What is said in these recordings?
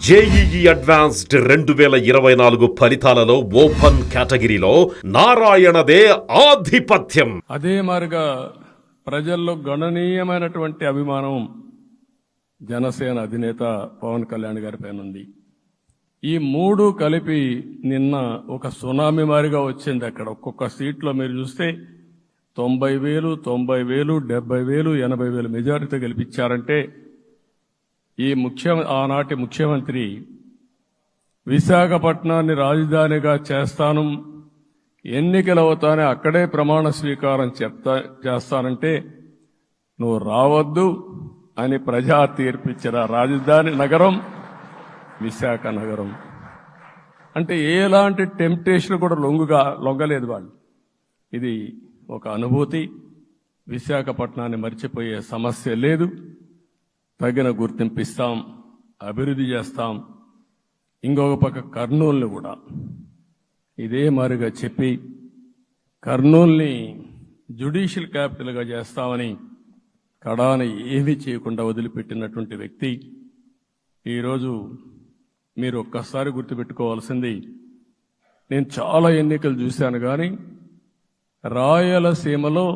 JEE advanced 2024 ఫలితాలలో open కేటగిరీలో నారాయణదే ఆధిపత్యం. అదే మారిగా ప్రజల్లో గణనీయమైనటువంటి అభిమానం జనసేన అధినేత పవన్ కళ్యాణ్ గారి పైన ఉంది. ఈ మూడు కలిపి నిన్న ఒక సునామీ మారిగా వచ్చింది. అక్కడ ఒక్కొక్క సీట్లో మీరు చూస్తే 90,000, 90,000, 70,000, 80,000 మెజారిటీ గెలిపించారంటే ఆనాటి ముఖ్యమంత్రి విశాఖపట్నాన్ని రాజధానిగా చేస్తాను, ఎన్నికలు అవుతానే అక్కడే ప్రమాణ స్వీకారం చేస్తానంటే నువ్వు రావద్దు అని ప్రజా తీర్పిచ్చిన రాజధాని నగరం విశాఖ నగరం. అంటే ఎలాంటి టెంప్టేషన్ కూడా లొంగలేదు వాళ్ళు. ఇది ఒక అనుభూతి. విశాఖపట్నాన్ని మర్చిపోయే సమస్య లేదు. తగిన గుర్తింపు ఇస్తాం, అభివృద్ధి చేస్తాం. ఇంకొక పక్క కర్నూలుని కూడా ఇదే మారిగా చెప్పి కర్నూలుని జ్యుడిషియల్ క్యాపిటల్గా చేస్తామని కడాని ఏమీ చేయకుండా వదిలిపెట్టినటువంటి వ్యక్తి. ఈరోజు మీరు ఒక్కసారి గుర్తుపెట్టుకోవాల్సింది, నేను చాలా ఎన్నికలు చూశాను కానీ రాయలసీమలో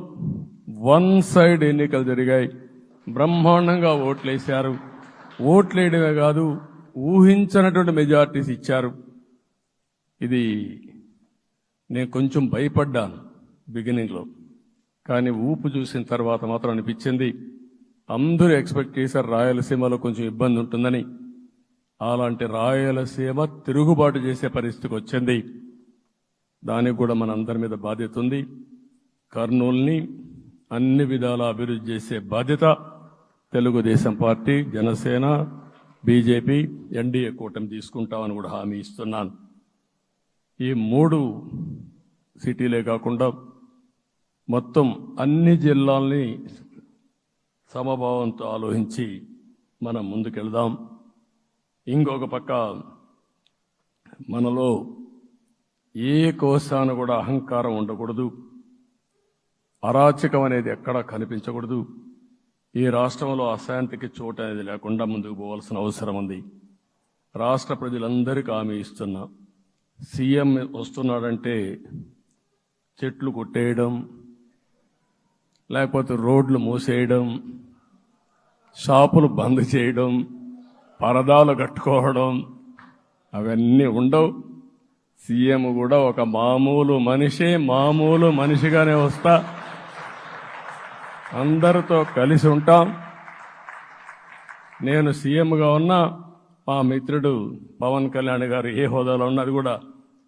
వన్ సైడ్ ఎన్నికలు జరిగాయి. బ్రహ్మాండంగా ఓట్లేశారు. ఓట్లేయడమే కాదు, ఊహించినటువంటి మెజార్టీస్ ఇచ్చారు. ఇది నేను కొంచెం భయపడ్డాను బిగినింగ్లో, కానీ ఊపు చూసిన తర్వాత మాత్రం అనిపించింది అందరూ ఎక్స్పెక్ట్ చేశారు రాయలసీమలో కొంచెం ఇబ్బంది ఉంటుందని. అలాంటి రాయలసీమ తిరుగుబాటు చేసే పరిస్థితికి వచ్చింది. దానికి కూడా మనందరి మీద బాధ్యత ఉంది. కర్నూలుని అన్ని విధాలా అభివృద్ధి చేసే బాధ్యత Telugu Desam party, Janasena, BJP, NDA కూటమి తీసుకుంటామని కూడా హామీ ఇస్తున్నాను. ఈ మూడు సిటీలే కాకుండా మొత్తం అన్ని జిల్లాల్ని సమభావంతో ఆలోచించి మనం ముందుకెళ్దాం. ఇంకొక పక్క మనలో ఏ కోశాన కూడా అహంకారం ఉండకూడదు, అరాచకం అనేది ఎక్కడా కనిపించకూడదు. ఈ రాష్ట్రంలో అశాంతికి చోటు అనేది లేకుండా ముందుకు పోవాల్సిన అవసరం ఉంది. రాష్ట్ర ప్రజలందరికీ హామీ ఇస్తున్నా, సీఎం వస్తున్నాడంటే చెట్లు కొట్టేయడం, లేకపోతే రోడ్లు మూసేయడం, షాపులు బంద్ చేయడం, పరదాలు కట్టుకోవడం అవన్నీ ఉండవు. సీఎం కూడా ఒక మామూలు మనిషిగానే వస్తా, అందరితో కలిసి ఉంటాం. నేను సీఎంగా ఉన్నా మా మిత్రుడు పవన్ కళ్యాణ్ గారు ఏ హోదాలో ఉన్నది కూడా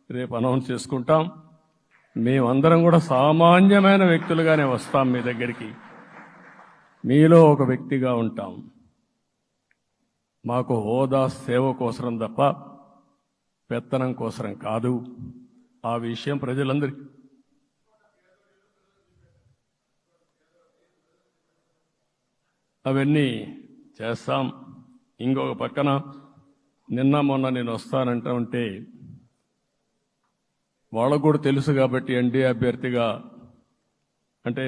రేపు అనౌన్స్ చేసుకుంటాం. మేమందరం కూడా సామాన్యమైన వ్యక్తులుగానే వస్తాం మీ దగ్గరికి, మీలో ఒక వ్యక్తిగా ఉంటాం. మాకు హోదా సేవ కోసరం తప్ప పెత్తనం కోసరం కాదు. ఆ విషయం ప్రజలందరికీ అవన్నీ చేస్తాం. ఇంకొక పక్కన నిన్న మొన్న నేను వస్తానంటా ఉంటే వాళ్ళకు కూడా తెలుసు కాబట్టి ఎన్డీఏ అభ్యర్థిగా అంటే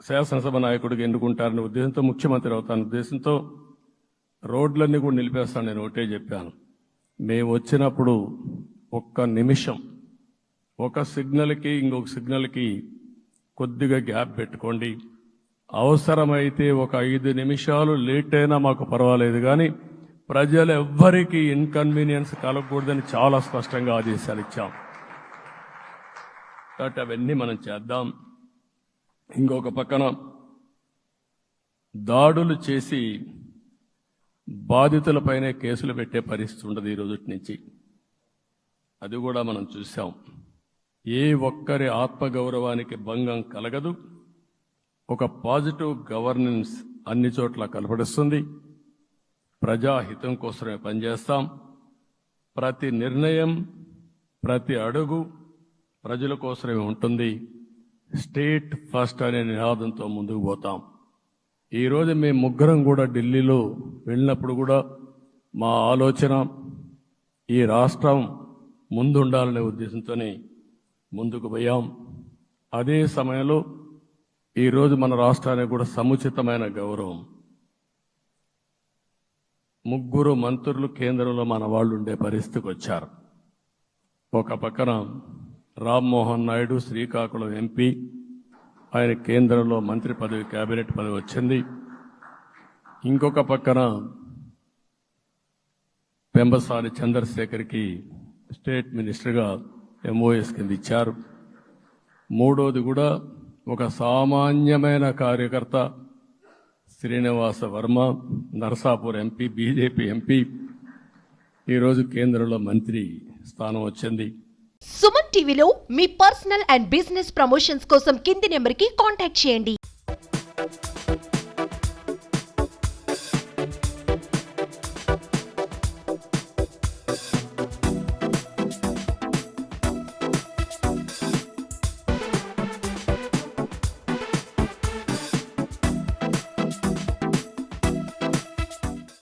శాసనసభ నాయకుడిగా ఎన్నుకుంటారనే ఉద్దేశంతో, ముఖ్యమంత్రి అవుతాను ఉద్దేశంతో రోడ్లన్నీ కూడా నిలిపేస్తాను. నేను ఒకటే చెప్పాను, మేము వచ్చినప్పుడు ఒక్క నిమిషం ఒక సిగ్నల్కి ఇంకొక సిగ్నల్కి కొద్దిగా గ్యాప్ పెట్టుకోండి. అవసరమైతే ఒక 5 నిమిషాలు లేట్ అయినా మాకు పర్వాలేదు, కానీ ప్రజలు ఎవ్వరికీ ఇన్కన్వీనియన్స్ కలగకూడదని చాలా స్పష్టంగా ఆదేశాలు ఇచ్చాం. కాబట్టి అవన్నీ మనం చేద్దాం. ఇంకొక పక్కన దాడులు చేసి బాధితులపైనే కేసులు పెట్టే పరిస్థితి ఉండదు ఈ రోజు నుంచి. అది కూడా మనం చూసాం. ఏ ఒక్కరి ఆత్మగౌరవానికి భంగం కలగదు. ఒక పాజిటివ్ గవర్నెన్స్ అన్ని చోట్ల కనపడుస్తుంది. ప్రజాహితం కోసమే పనిచేస్తాం. ప్రతి నిర్ణయం, ప్రతి అడుగు ప్రజల కోసమే ఉంటుంది. స్టేట్ ఫస్ట్ అనే నినాదంతో ముందుకు పోతాం. ఈరోజు మేము ముగ్గురం కూడా ఢిల్లీలో వెళ్ళినప్పుడు కూడా మా ఆలోచన ఈ రాష్ట్రం ముందుండాలనే ఉద్దేశంతోనే ముందుకు పోయాం. అదే సమయంలో ఈరోజు మన రాష్ట్రానికి కూడా సముచితమైన గౌరవం ముగ్గురు మంత్రులు కేంద్రంలో మన వాళ్ళు ఉండే పరిస్థితికి వచ్చారు. ఒక పక్కన రామ్మోహన్ నాయుడు శ్రీకాకుళం ఎంపీ, ఆయన కేంద్రంలో మంత్రి పదవి, కేబినెట్ పదవి వచ్చింది. ఇంకొక పక్కన పెంబసాని చంద్రశేఖర్కి స్టేట్ మినిస్టర్గా MOS కింద ఇచ్చారు. మూడోది కూడా ఒక సామాన్యమైన కార్యకర్త Srinivasa Varma, Narasapur MP, BJP MP, ఈరోజు కేంద్రంలో మంత్రి స్థానం వచ్చింది. సుమన్ టీవీలో మీ పర్సనల్ అండ్ బిజినెస్ ప్రమోషన్స్ కోసం కింది నెంబర్కి కాంటాక్ట్ చేయండి.